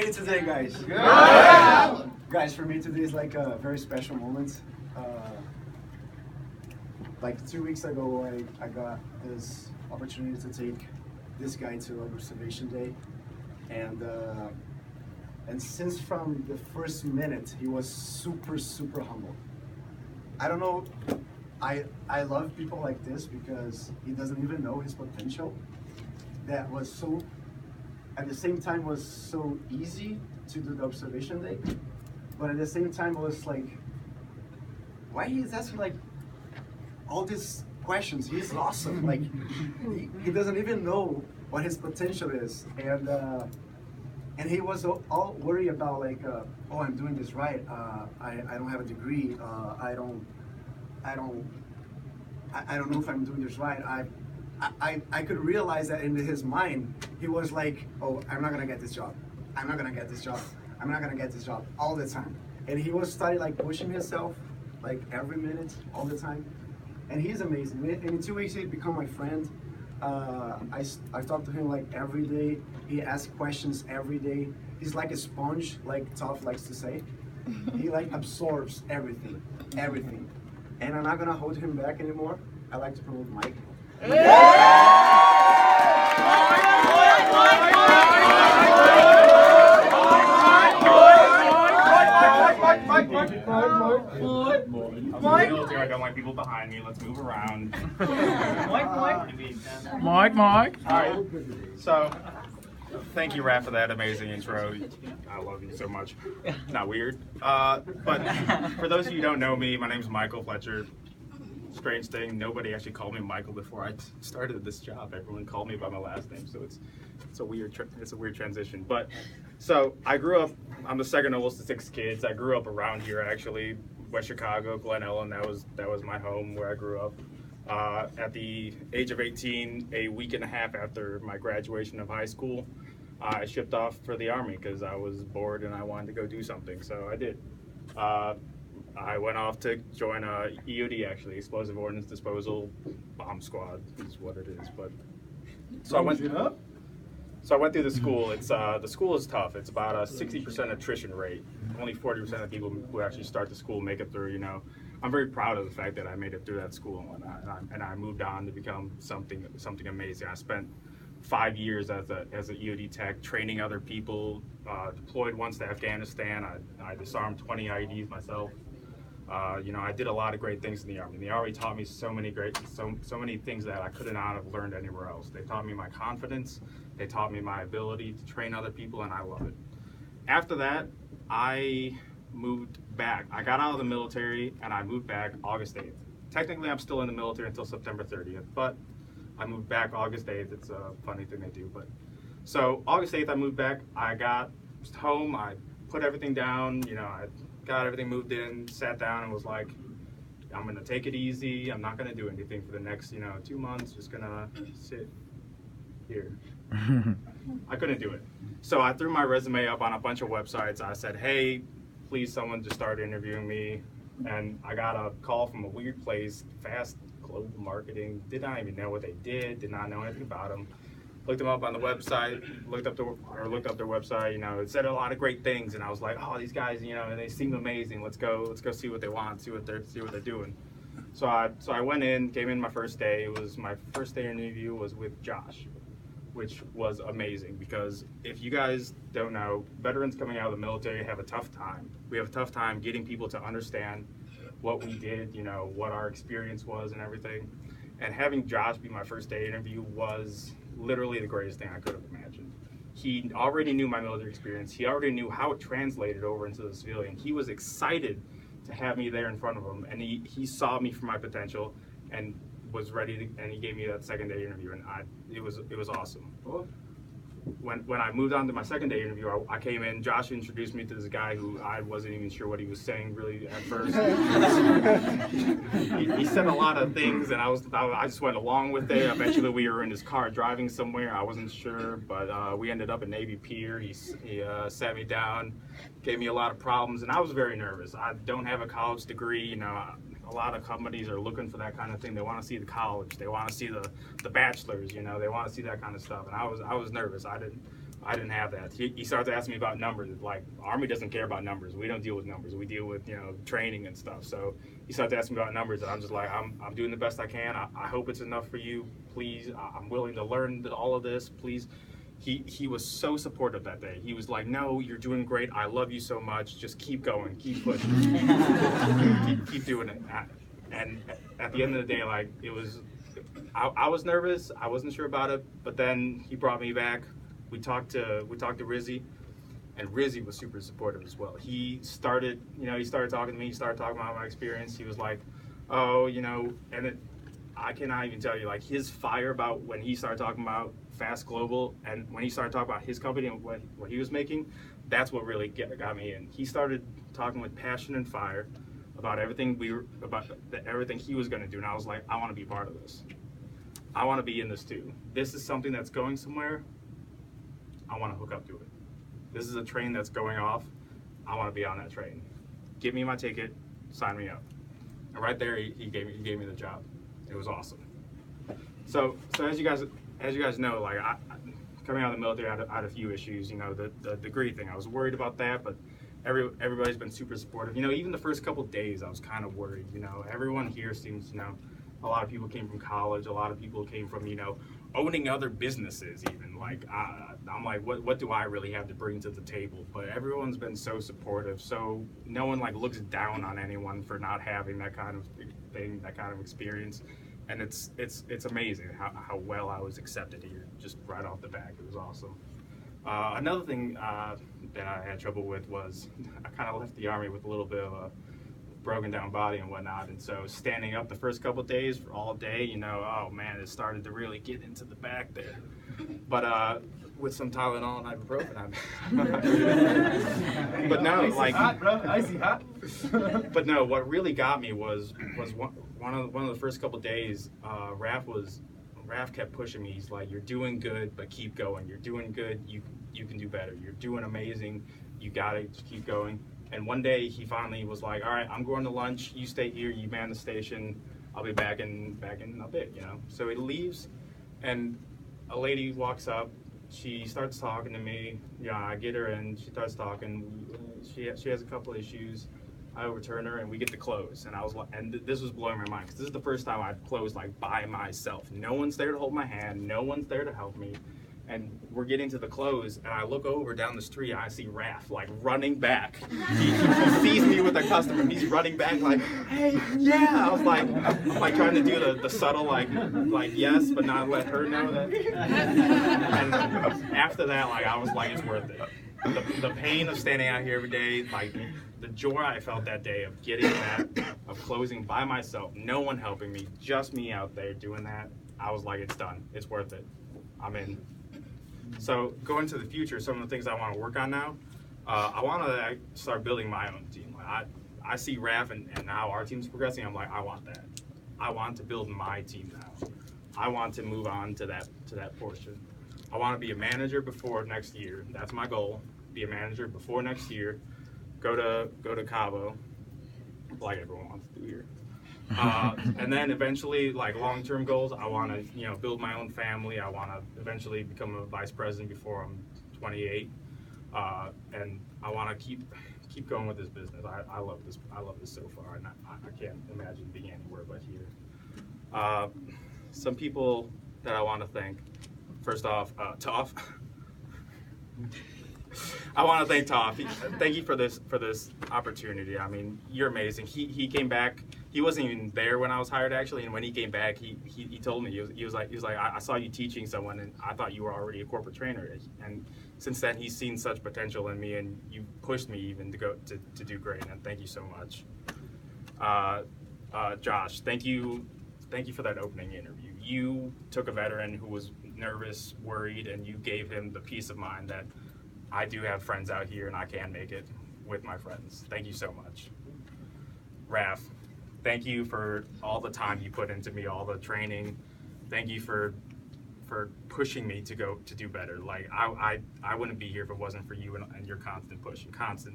are you today, guys? Good. Guys, for me today is like a very special moment. Like 2 weeks ago, I got this opportunity to take this guy to observation day, and since from the first minute, he was super humble. I don't know. I love people like this because he doesn't even know his potential. That was so, at the same time, was so easy to do the observation day, but at the same time, it was like, why he's asking like all these questions? He's awesome. Like he doesn't even know what his potential is, and he was all worried about like, oh, I'm doing this right. I don't have a degree. I don't know if I'm doing this right. I could realize that in his mind, he was like, oh, I'm not gonna get this job. I'm not gonna get this job. I'm not gonna get this job all the time. And he was starting like pushing himself like every minute, all the time. And he's amazing. And in 2 weeks, he become my friend. I talk to him like every day. He asks questions every day. He's like a sponge, like Toph likes to say. He like absorbs everything. And I'm not gonna hold him back anymore. I like to promote Mike. Mike. I don't like people behind me. Let's move around. Mike. All right. So, thank you, Raph, for that amazing intro. I love you so much. Not weird. But for those of you who don't know me, my name is Michael Fletcher. Strange thing, nobody actually called me Michael before I started this job. Everyone called me by my last name, so it's a weird transition. But so I grew up. I'm the second oldest of 6 kids. I grew up around here actually, West Chicago, Glen Ellen. That was my home where I grew up. At the age of 18, a week and a half after my graduation of high school, I shipped off for the Army because I was bored and I wanted to go do something. So I did. I went off to join EOD, actually, Explosive Ordnance Disposal Bomb Squad is what it is. But so I went through the school. It's the school is tough. It's about a 60% attrition rate. Only 40% of people who actually start the school make it through. You know, I'm very proud of the fact that I made it through that school and whatnot, and I moved on to become something amazing. I spent 5 years as a EOD tech, training other people. Deployed once to Afghanistan. I disarmed 20 IEDs myself. You know, I did a lot of great things in the Army. The Army taught me so many things that I could not have learned anywhere else. They taught me my confidence. They taught me my ability to train other people, and I love it. After that, I moved back. I got out of the military, and I moved back August 8th. Technically, I'm still in the military until September 30th, but I moved back August 8th. It's a funny thing they do, but so August 8th, I moved back. I got home. I put everything down. You know, I got everything moved in, sat down, and was like, I'm gonna take it easy. I'm not gonna do anything for the next, 2 months. Just gonna sit here. I couldn't do it. So I threw my resume up on a bunch of websites. I said, hey, please someone just start interviewing me. And I got a call from a weird place, Fast Global Marketing. Did not even know what they did not know anything about them. Looked them up on the website, looked up their website, it said a lot of great things, and I was like, oh, these guys, they seem amazing. Let's go see what they want, see what they're doing. So I went in, came in my first day. It was my first day interview was with Josh, which was amazing because if you guys don't know, veterans coming out of the military have a tough time. We have a tough time getting people to understand what we did, what our experience was and everything. And having Josh be my first day interview was literally the greatest thing I could have imagined. He already knew my military experience. He already knew how it translated over into the civilian. He was excited to have me there in front of him, and he saw me for my potential and was ready to, and he gave me that second day interview, and it was awesome. When I moved on to my second day interview, I came in. Josh introduced me to this guy who I wasn't even sure what he was saying really at first. he said a lot of things, and I just went along with it. Eventually, we were in his car driving somewhere. I wasn't sure, but we ended up at Navy Pier. He sat me down, gave me a lot of problems, and I was very nervous. I don't have a college degree, A lot of companies are looking for that kind of thing. They want to see the college. They want to see the bachelors. They want to see that kind of stuff. And I was nervous. I didn't have that. He started to ask me about numbers. Like, Army doesn't care about numbers. We don't deal with numbers. We deal with, training and stuff. So he started to ask me about numbers, and I'm just like, I'm doing the best I can. I hope it's enough for you. Please, I'm willing to learn all of this. Please. He was so supportive that day. He was like, no, you're doing great. I love you so much. Just keep going. Keep pushing. keep doing it. And at the end of the day, like, I was nervous. I wasn't sure about it. But then he brought me back. We talked to Rizzy, and Rizzy was super supportive as well. He started talking to me. He started talking about my experience. He was like, oh, I cannot even tell you, like, his fire about when he started talking about Fast Global and when he started talking about his company and what he was making, that's what really got me in. He started talking with passion and fire about everything everything he was going to do, and I was like, I want to be part of this. I want to be in this too. This is something that's going somewhere. I want to hook up to it. This is a train that's going off. I want to be on that train. Give me my ticket, sign me up. And right there, he gave me the job. It was awesome. So as you guys know, like, I coming out of the military, I had a few issues. The degree thing. I was worried about that, but everybody's been super supportive. Even the first couple days, I was kind of worried. Everyone here seems, a lot of people came from college. A lot of people came from, owning other businesses. Even like, I'm like, what do I really have to bring to the table? But everyone's been so supportive. So no one like looks down on anyone for not having that kind of thing, that kind of experience. And it's amazing how well I was accepted here, just right off the bat. It was awesome. Another thing that I had trouble with was I kind of left the Army with a little bit of a broken down body and whatnot, and so standing up the first couple of days for all day, oh man, it started to really get into the back there. But with some Tylenol and ibuprofen, but no, like, hot, bro. Icy hot. But no, what really got me was one of the first couple of days. Raph kept pushing me. He's like, "You're doing good, but keep going. You're doing good. You can do better. You're doing amazing. You gotta keep going." And one day he finally was like, "All right, I'm going to lunch. You stay here. You man the station. I'll be back in a bit." So he leaves, and a lady walks up. She starts talking to me. I get her in. She starts talking. She has a couple issues. I overturn her, and we get to close. And I was like, and this was blowing my mind because this is the first time I've closed like by myself. No one's there to hold my hand. No one's there to help me. And we're getting to the close, and I look over down the street, and I see Raph, like, running back. He sees me with a customer, and he's running back, like, "Hey, yeah!" I was like, I'm like trying to do the subtle, like yes, but not let her know that. And after that, like, I was like, it's worth it. The pain of standing out here every day, like, the joy I felt that day of getting that, of closing by myself, no one helping me, just me out there doing that, I was like, it's done. It's worth it. I'm in. So going to the future, some of the things I want to work on now, I want to start building my own team. Like, I see Raph and how our team's progressing. I'm like, I want that. I want to build my team now. I want to move on to that portion. I want to be a manager before next year. That's my goal. Be a manager before next year. Go to Cabo, like everyone wants to do here. And then eventually, like, long-term goals, I want to, build my own family. I want to eventually become a vice president before I'm 28, and I want to keep going with this business. I love this. I love this so far, and I can't imagine being anywhere but here. Some people that I want to thank. First off, Toph. I want to thank Toph. Thank you for this opportunity. I mean, you're amazing. He came back. He wasn't even there when I was hired, actually, and when he came back, he told me, he was like, I saw you teaching someone, and I thought you were already a corporate trainer. And since then, he's seen such potential in me, and you pushed me even to do great. And thank you so much, Josh. Thank you for that opening interview. You took a veteran who was nervous, worried, and you gave him the peace of mind that I do have friends out here, and I can make it with my friends. Thank you so much, Raph. Thank you for all the time you put into me, all the training. Thank you for pushing me to do better. Like, I wouldn't be here if it wasn't for you and your constant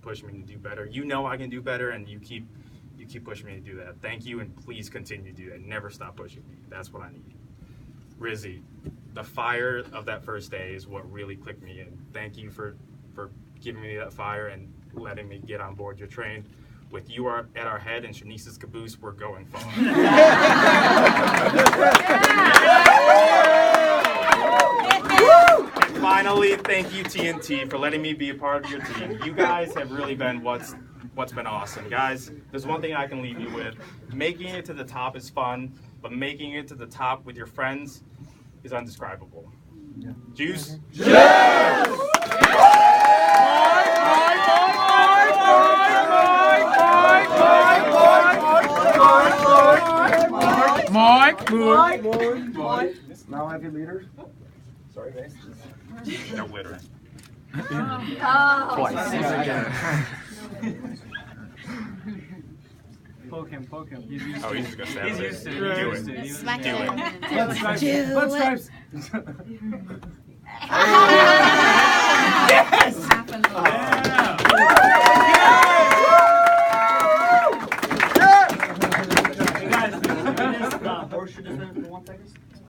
pushing me to do better. You know I can do better, and you keep pushing me to do that. Thank you, and please continue to do that. Never stop pushing me. That's what I need. Rizzy, the fire of that first day is what really clicked me in. Thank you for giving me that fire and letting me get on board your train. With you at our head and Shanice's caboose, we're going far. And finally, thank you TNT for letting me be a part of your team. You guys have really been what's been awesome. Guys, there's one thing I can leave you with. Making it to the top is fun, but making it to the top with your friends is undescribable. Yeah. Juice? Yes! Mike. Now I have your leader. Sorry, guys. No litter. Poke him. He's Oh, he's just gonna He's stand used to there. it. Do He's it. used to Smack it. Do it. Blood stripes. Yes!